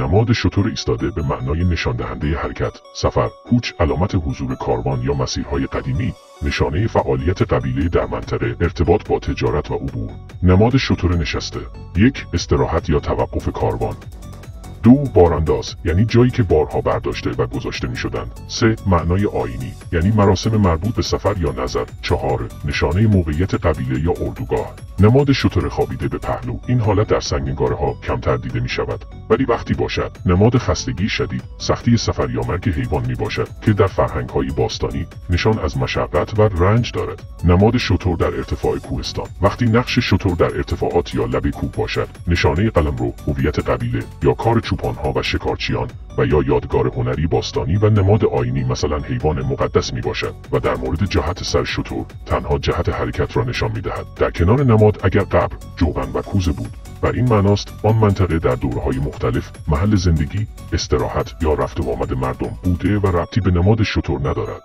نماد شتر ایستاده به معنای نشان دهنده حرکت، سفر، کوچ، علامت حضور کاروان یا مسیرهای قدیمی، نشانه فعالیت قبیله در منطقه، ارتباط با تجارت و عبور. نماد شتر نشسته: 1. استراحت یا توقف کاروان. 2. بارانداز، یعنی جایی که بارها برداشته و گذاشته می شدند. 3. معنای آیینی، یعنی مراسم مربوط به سفر یا نظر. 4. نشانه موقعیت قبیله یا اردوگاه. نماد شتر خوابیده به پهلو: این حالت در سنگین‌گاره‌ها کمتر دیده می شود، ولی وقتی باشد نماد خستگی شدید، سختی سفر یا مرگ حیوان می باشد که در فرهنگ‌های باستانی نشان از مشقت و رنج دارد. نماد شتر در ارتفاع کوهستان: وقتی نقش شتر در ارتفاعات یا لبه کوه باشد، نشانه قلمرو، هویت قبیله یا کار چوپان‌ها و شکارچیان و یا یادگار هنری باستانی و نماد آیینی مثلا حیوان مقدس می باشد و در مورد جهت سر شتر تنها جهت حرکت را نشان می دهد. در کنار نماد اگر قبر، جوغن و کوزه بود، بر این معناست آن منطقه در دوره‌های مختلف محل زندگی، استراحت یا رفت و آمد مردم بوده و ربطی به نماد شتر ندارد.